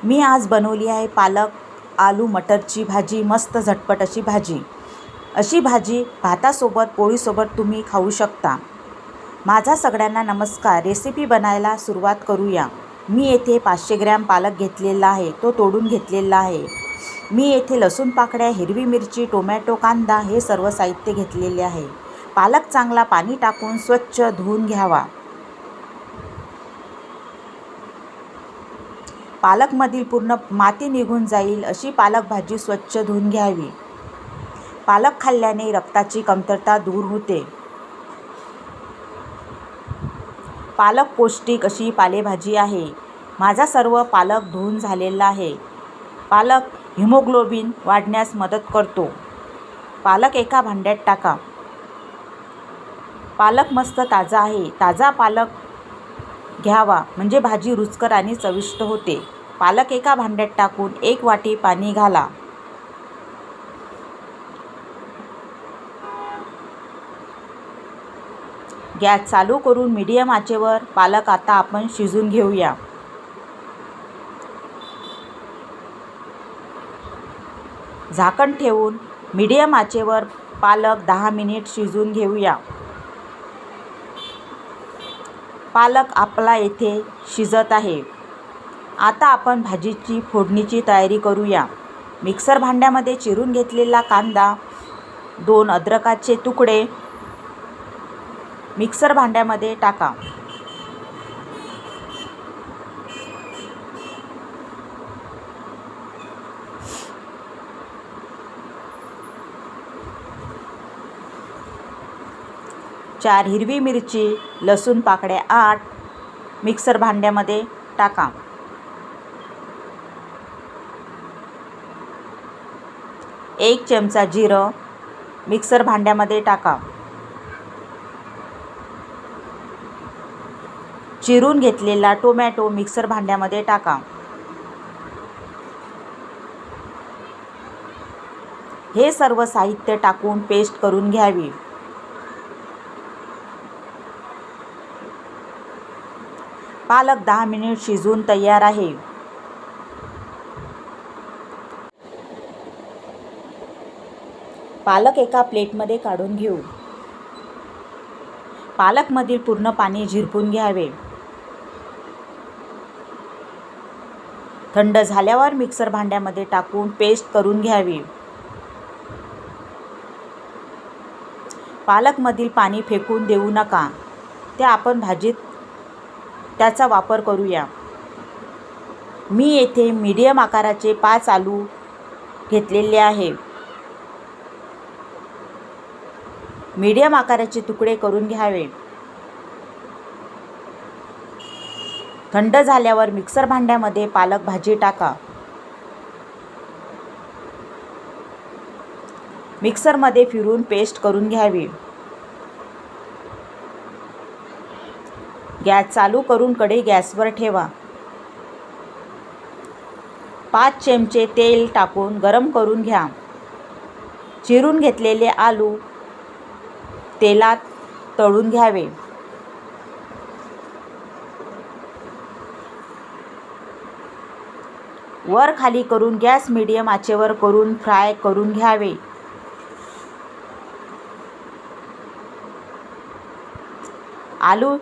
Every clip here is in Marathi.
मी आज बनवली आहे पालक आलू मटरची भाजी. मस्त झटपट अशी भाजी. अशी भाजी भातासोबत पोळीसोबत तुम्ही खाऊ शकता. माझा सगळ्यांना नमस्कार. रेसिपी बनायला सुरुवात करूया. मी येथे 500 ग्रॅम पालक घेतलेला आहे, तो तोडून घेतलेला आहे. मी येथे लसूण पाकळ्या, हिरवी मिरची, टोमॅटो, कांदा हे सर्व साहित्य घेतलेले आहे. पालक चांगला पाणी टाकून स्वच्छ धुवून घ्यावा. पालकमधील पूर्ण माती निघून जाईल अशी पालक भाजी स्वच्छ धुवून घ्यावी. पालक खाल्ल्याने रक्ताची कमतरता दूर होते. पालक पौष्टिक अशी पालेभाजी आहे. माझा सर्व पालक धुवून झालेला आहे. पालक हिमोग्लोबिन वाढण्यास मदत करतो. पालक एका भांड्यात टाका. पालक मस्त ताजा आहे. ताजा पालक घ्यावा म्हणजे भाजी रुचकर आणि चविष्ट होते. पालक एका भांड्यात टाकून 1 वाटी पाणी घाला. गॅस चालू करून मीडियम आचेवर पालक आता आपण शिजून घेऊया. झाकण ठेवून मीडियम आचेवर पालक 10 मिनिट शिजून घेऊया. पालक आपला येथे शिजत आहे. आता आपण भाजीची फोडणीची तयारी करूया. मिक्सर भांड्यामध्ये चिरून घेतलेला कांदा, 2 अद्रकाचे तुकडे मिक्सर भांड्यामध्ये टाका. चार हिरवी मिरची, लसूण पाकळ्या 8 मिक्सर भांड्यामध्ये टाका. एक चमचा जिरं मिक्सर भांड्यामध्ये टाका. चिरून घेतलेला टोमॅटो मिक्सर भांड्यामध्ये टाका. हे सर्व साहित्य टाकून पेस्ट करून घ्यावी. पालक 10 मिनिट शिजून तयार आहे. पालक एका प्लेटमध्ये काढून घेऊ. पालकमधील पूर्ण पाणी झिरपून घ्यावे. थंड झाल्यावर मिक्सर भांड्यामध्ये टाकून पेस्ट करून घ्यावी. पालकमधील पाणी फेकून देऊ नका. ते आपण भाजीत त्याचा वापर करूया. मी येथे मीडियम आकाराचे 5 आलू घेतलेले आहे. मीडियम आकाराचे तुकडे करून घ्यावे. थंड झाल्यावर मिक्सर भांड्यामध्ये पालक भाजी टाका. मिक्सरमध्ये फिरून पेस्ट करून घ्यावी. गॅस चालू करून कढई गॅसवर ठेवा. 5 चमचे तेल टाकून गरम करून घ्या. चिरून घेतलेले आलू तेलात तळून घ्यावे. वर खाली करून गॅस मीडियम आचेवर करून फ्राय करून घ्यावे. आलू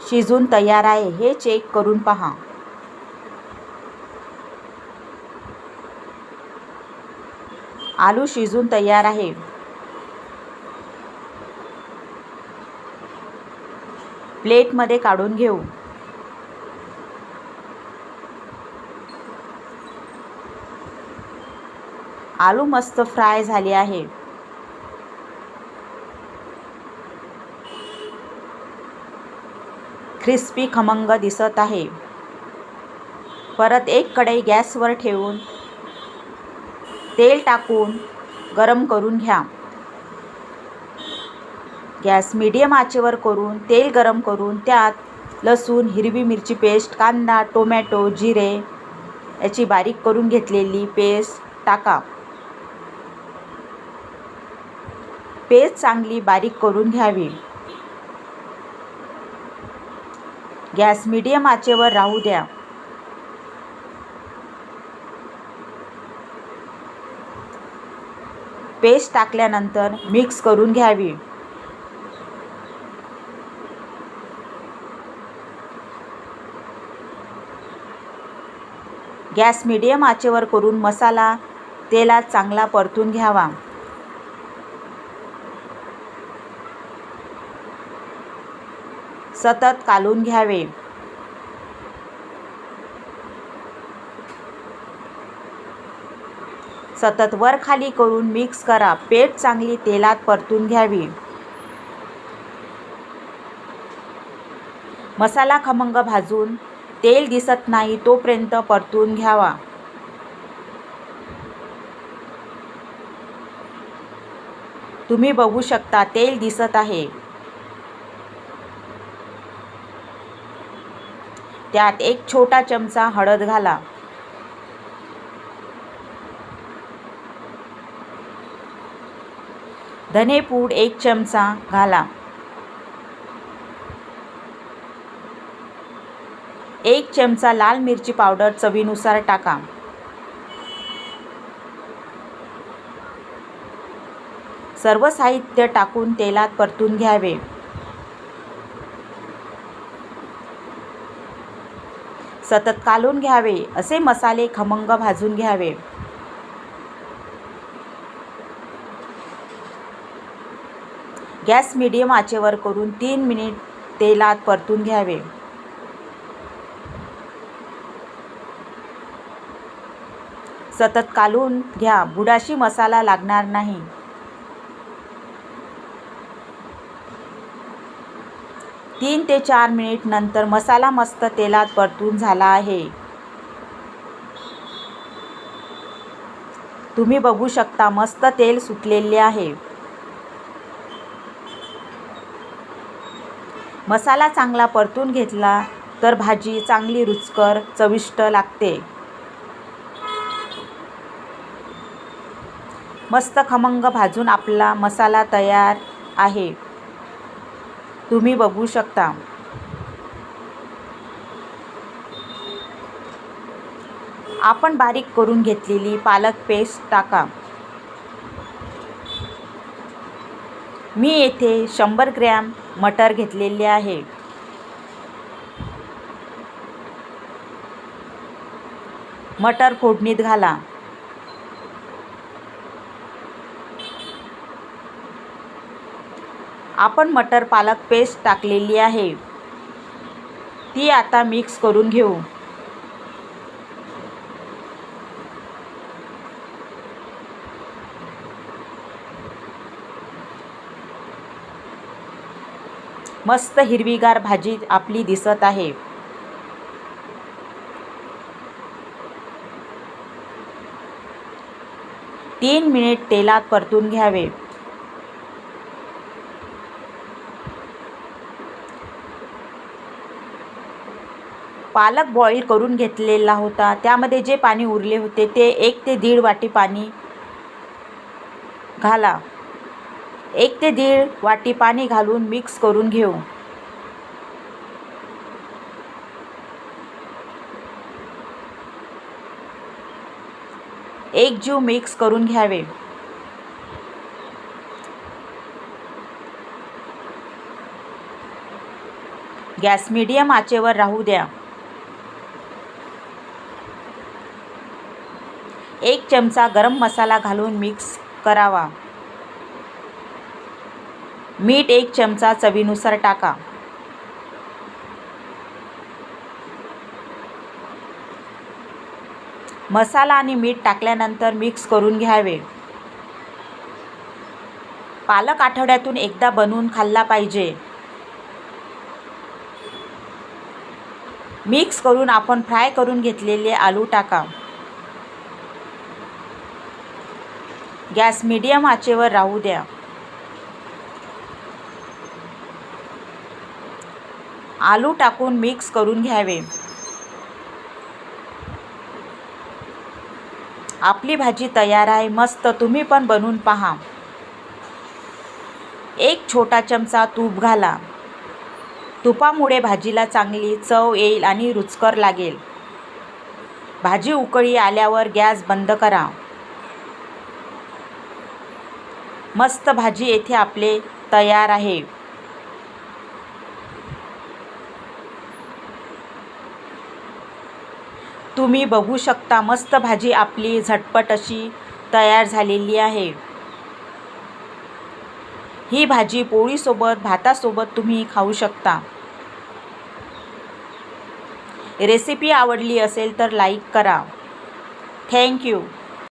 शिजून तयार आहे हे चेक करून पहा. आलू शिजून तयार आहे. प्लेटमध्ये काढून घेऊ. आलू मस्त फ्राय झाले आहे. क्रिस्पी खमंग दिसत आहे. परत एक कढई गॅसवर ठेवून तेल टाकून गरम करून घ्या. गॅस मीडियम आचेवर करून तेल गरम करून त्यात लसूण, हिरवी मिरची पेस्ट, कांदा, टोमॅटो, जिरे याची बारीक करून घेतलेली पेस्ट टाका. पेस्ट चांगली बारीक करून घ्यावी. गॅस मीडियम आचेवर राहू द्या. पेस्ट टाकल्यानंतर मिक्स करून घ्यावी. गॅस मीडियम आचेवर करून मसाला तेलात चांगला परतून घ्यावा. सतत कालून घ्यावे. सतत वर खाली करून मिक्स करा. पेस्ट चांगली तेलात परतून घ्यावी. मसाला खमंग भाजून तेल दिसत नाही तोपर्यंत परतून घ्यावा. तुम्ही बघू शकता तेल दिसत आहे. त्यात एक छोटा चमचा हळद घाला. धनेपूड 1 चमचा घाला. 1 चमचा लाल मिरची पावडर चवीनुसार टाका. सर्व साहित्य टाकून तेलात परतून घ्यावे. सतत कालून घ्यावे. असे मसाले खमंग भाजून घ्यावे. गॅस मीडियम आचेवर करून 3 मिनिट तेलात परतून घ्यावे. सतत कालून घ्या. बुडाशी मसाला लागणार नाही. तीन ते 4 मिनिट नंतर मसाला मस्त तेलात परतून झाला आहे. तुम्ही बघू शकता मस्त तेल सुटलेले आहे. मसाला चांगला परतून घेतला तर भाजी चांगली रुचकर चविष्ट लागते. मस्त खमंग भाजून आपला मसाला तयार आहे. तुम्ही बघू शकता. आपण बारीक करून घेतलेली पालक पेस्ट टाका. मी येथे 100 ग्रॅम मटर घेतलेले आहे. मटर फोडणीत घाला. आपण मटर पालक पेस्ट टाकलेली आहे. ती आता मिक्स करून घेऊ. मस्त हिरवीगार भाजी आपली दिसत आहे. तीन मिनिट तेलात परतून घ्यावे. पालक बॉईल करून घेतलेला होता. त्यामध्ये जे पाणी उरले होते ते 1 ते 1.5 वाटी पाणी घाला. 1 ते 1.5 वाटी पाणी घालून मिक्स करून घेऊ. एकजीव मिक्स करून घ्यावे. गॅस मीडियम आचेवर राहू द्या. 1 चमचा गरम मसाला घालून मिक्स करावा. मीठ 1 चमचा चवीनुसार टाका. मसाला आणि मीठ टाकल्यानंतर मिक्स करून घ्यावे. पालक आठवड्यातून एकदा बनवून खाल्ला पाहिजे. मिक्स करून आपण फ्राय करून घेतलेले आलू टाका. गॅस मीडियम आचेवर राहू द्या. आलू टाकून मिक्स करून घ्यावे. आपली भाजी तयार आहे. मस्त तुम्ही पण बनवून पहा. 1 छोटा चमचा तूप घाला. तुपामुळे भाजीला चांगली चव येईल आणि रुचकर लागेल. भाजी उकळी आल्यावर गॅस बंद करा. मस्त भाजी येथे आपले तयार आहे. तुम्ही बघू शकता मस्त भाजी आपली झटपट अशी तयार झालेली आहे. ही भाजी पोळीसोबत भातासोबत तुम्ही खाऊ शकता. रेसिपी आवडली असेल तर लाईक करा. Thank you.